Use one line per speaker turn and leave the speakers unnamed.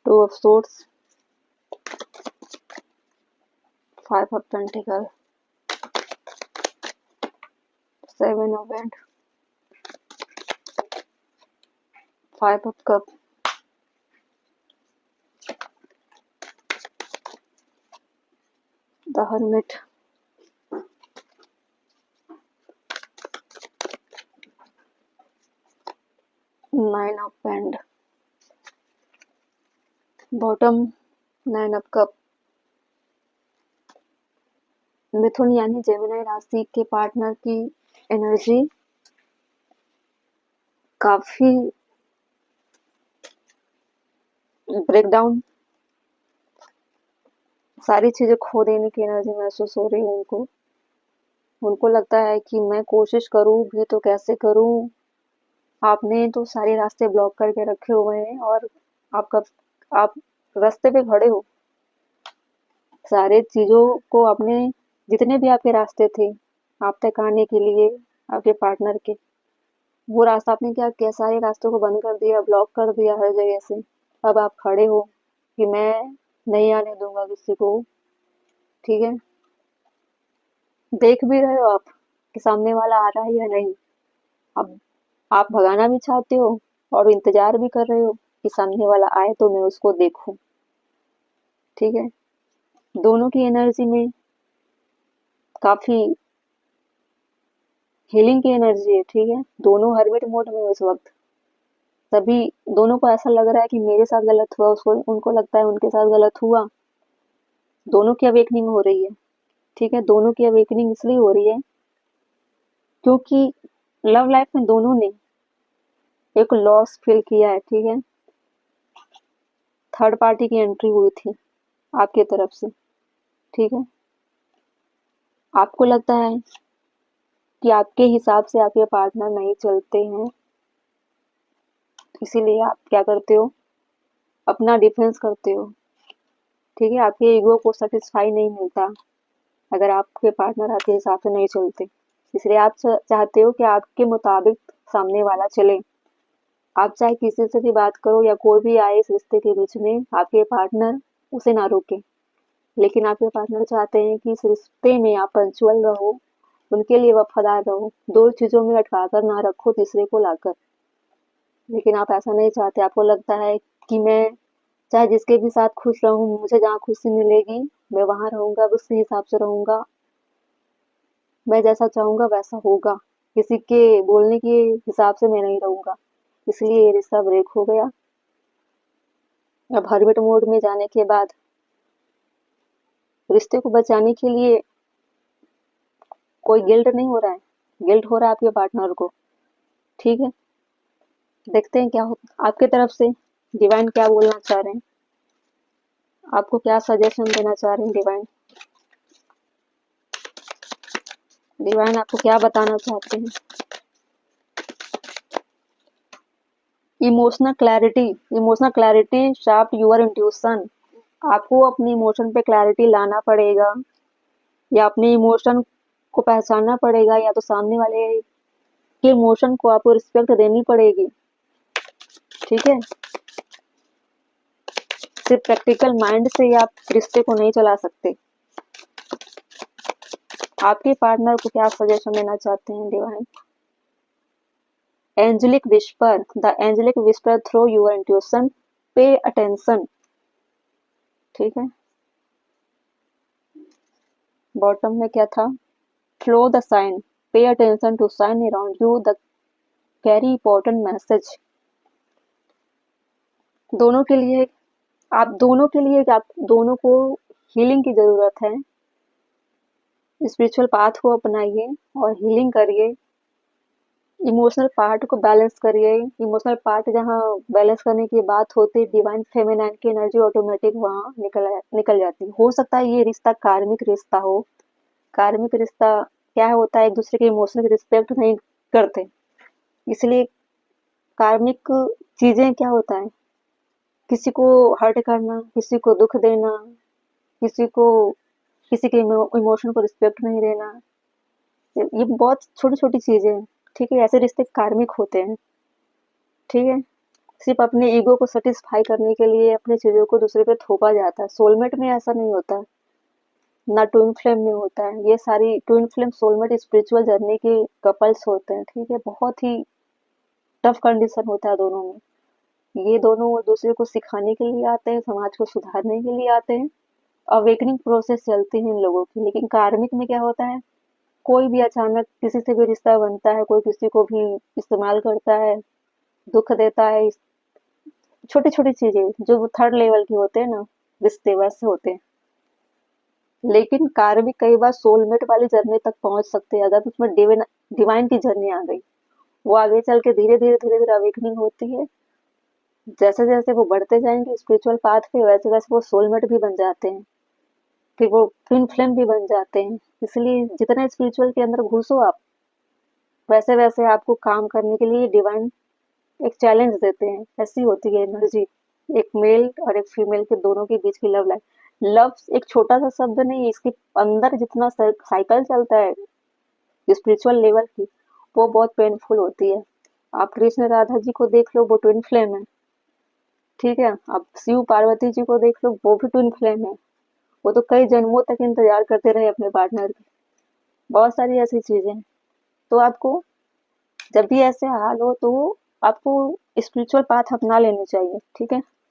To of swords, five of pentacle, seven of hand, five of cup, the hermit, nine of hand, bottom, nine of cup. मिथुन यानी Gemini राशि के partner की energy काफी breakdown, सारी चीजें खो देने की एनर्जी महसूस हो रही है उनको। उनको लगता है कि मैं कोशिश करूं भी तो कैसे करूं, आपने तो सारे रास्ते ब्लॉक करके रखे हुए हैं और आप रास्ते पे खड़े हो। सारे चीजों को आपने, जितने भी आपके रास्ते थे आप तक आने के लिए आपके पार्टनर के, वो रास्ता आपने क्या किया, सारे रास्तों को बंद कर दिया, ब्लॉक कर दिया हर जगह से। अब आप खड़े हो कि मैं नहीं आने दूंगा किसी को। ठीक है, देख भी रहे हो आप कि सामने वाला आ रहा है या नहीं। अब आप भगाना भी चाहते हो और इंतजार भी कर रहे हो कि सामने वाला आए तो मैं उसको देखूं। ठीक है, दोनों की एनर्जी में काफी हीलिंग की एनर्जी है। ठीक है, दोनों हर्मिट मोड में उस वक्त, तभी दोनों को ऐसा लग रहा है कि मेरे साथ गलत हुआ, उसको उनको लगता है उनके साथ गलत हुआ। दोनों की अवेकनिंग हो रही है। ठीक है, दोनों की अवेकनिंग इसलिए हो रही है क्योंकि लव लाइफ में दोनों ने एक लॉस फील किया है। ठीक है, थर्ड पार्टी की एंट्री हुई थी आपके तरफ से। ठीक है, आपको लगता है कि आपके हिसाब से आपके पार्टनर नहीं चलते हैं, इसीलिए आप क्या करते हो, अपना डिफेंस करते हो। ठीक है, आपके ईगो को सेटिस्फाई नहीं मिलता अगर आपके पार्टनर आपके हिसाब से नहीं चलते, इसलिए आप चाहते हो कि आपके मुताबिक सामने वाला चले। आप चाहे किसी से भी बात करो या कोई भी आए इस रिश्ते के बीच में, आपके पार्टनर उसे ना रोके, लेकिन आपके पार्टनर चाहते हैं कि इस रिश्ते में आप पंचुअल रहो, उनके लिए वफादार रहो, दो चीजों में अटका कर ना रखो तीसरे को लाकर। लेकिन आप ऐसा नहीं चाहते, आपको लगता है कि मैं चाहे जिसके भी साथ खुश रहूं, मुझे जहाँ खुशी मिलेगी मैं वहां रहूंगा, उसी हिसाब से रहूंगा, मैं जैसा चाहूंगा वैसा होगा, किसी के बोलने के हिसाब से मैं नहीं रहूंगा। इसलिए ये रिश्ता ब्रेक हो गया। अब हर्मिट मोड में जाने के बाद रिश्ते को बचाने के लिए कोई गिल्ट नहीं हो रहा है, गिल्ट हो रहा है आपके पार्टनर को। ठीक है, देखते हैं क्या हो आपके तरफ से, डिवाइन क्या बोलना चाह रहे हैं, आपको क्या सजेशन देना चाह रहे हैं डिवाइन। डिवाइन आपको क्या बताना चाहते हैं। Emotional clarity sharp your intuition. आपको अपने इमोशन पे क्लैरिटी लाना पड़ेगा, या अपने इमोशन को पहचानना पड़ेगा, या तो सामने वाले के इमोशन को आपको रिस्पेक्ट देनी पड़ेगी। ठीक है, सिर्फ प्रैक्टिकल माइंड से आप रिश्ते को नहीं चला सकते। आपके पार्टनर को क्या सजेशन देना चाहते हैं divine. Angelic whisper, the angelic whisper through your intuition, pay attention. ठीक है, बॉटम में क्या था, flow the sign, pay attention to sign around you the carry important message. दोनों के लिए आप दोनों को हीलिंग की जरूरत है। स्पिरिचुअल पाथ को अपनाइए और हीलिंग करिए, इमोशनल पार्ट को बैलेंस करिए। इमोशनल पार्ट जहाँ बैलेंस करने की बात होती है, डिवाइन फेमिनाइन की एनर्जी ऑटोमेटिक वहाँ निकल जाती है। हो सकता है ये रिश्ता कार्मिक रिश्ता हो। कार्मिक रिश्ता क्या होता है, एक दूसरे के इमोशन की रिस्पेक्ट नहीं करते, इसलिए कार्मिक चीजें क्या होता है, किसी को हर्ट करना, किसी को दुख देना, किसी को किसी के इमोशन को रिस्पेक्ट नहीं देना, ये बहुत छोटी छोटी चीजें हैं। ठीक है, ऐसे रिश्ते कार्मिक होते हैं। ठीक है, सिर्फ अपने ईगो को सेटिस्फाई करने के लिए अपनी चीजों को दूसरे पे थोपा जाता है। सोलमेट में ऐसा नहीं होता, ना ट्विन फ्लेम में होता है। ये सारी twin flame, soulmate spiritual journey के कपल्स होते हैं, ठीक है। बहुत ही टफ कंडीशन होता है दोनों में। ये दोनों एक दूसरे को सिखाने के लिए आते हैं, समाज को सुधारने के लिए आते हैं। अवेकनिंग प्रोसेस चलती है इन लोगों की। लेकिन कार्मिक में क्या होता है, कोई भी अचानक किसी से भी रिश्ता बनता है, कोई किसी को भी इस्तेमाल करता है, दुख देता है। छोटी छोटी चीजें जो थर्ड लेवल की होते हैं ना, रिश्ते वैसे होते हैं। लेकिन कार्मिक कई बार सोलमेट वाली जर्नी तक पहुंच सकते हैं, अगर उसमें डिवाइन की जर्नी आ गई। वो आगे चल के धीरे धीरे धीरे धीरे अवेकनिंग होती है। जैसे जैसे वो बढ़ते जाएंगे स्पिरिचुअल पाथ पे, वैसे वैसे वो सोलमेट भी बन जाते हैं, फिर वो ट्विन फ्लेम भी बन जाते हैं। इसलिए जितना स्पिरिचुअल के अंदर घुसो आप, वैसे वैसे आपको काम करने के लिए डिवाइन एक चैलेंज देते हैं। ऐसी होती है एनर्जी, एक मेल और एक फीमेल के दोनों के बीच की लव लाइफ। लव एक छोटा सा शब्द नहीं है, इसके अंदर जितना साइकिल चलता है स्पिरिचुअल लेवल की, वो बहुत पेनफुल होती है। आप कृष्ण राधा जी को देख लो, वो ट्विन फ्लेम है, ठीक है। आप शिव पार्वती जी को देख लो, वो भी ट्विन फ्लेम है। वो तो कई जन्मों तक इंतजार करते रहे अपने पार्टनर की। बहुत सारी ऐसी चीजें हैं। तो आपको जब भी ऐसे हाल हो तो आपको स्पिरिचुअल पाथ अपना लेनी चाहिए, ठीक है।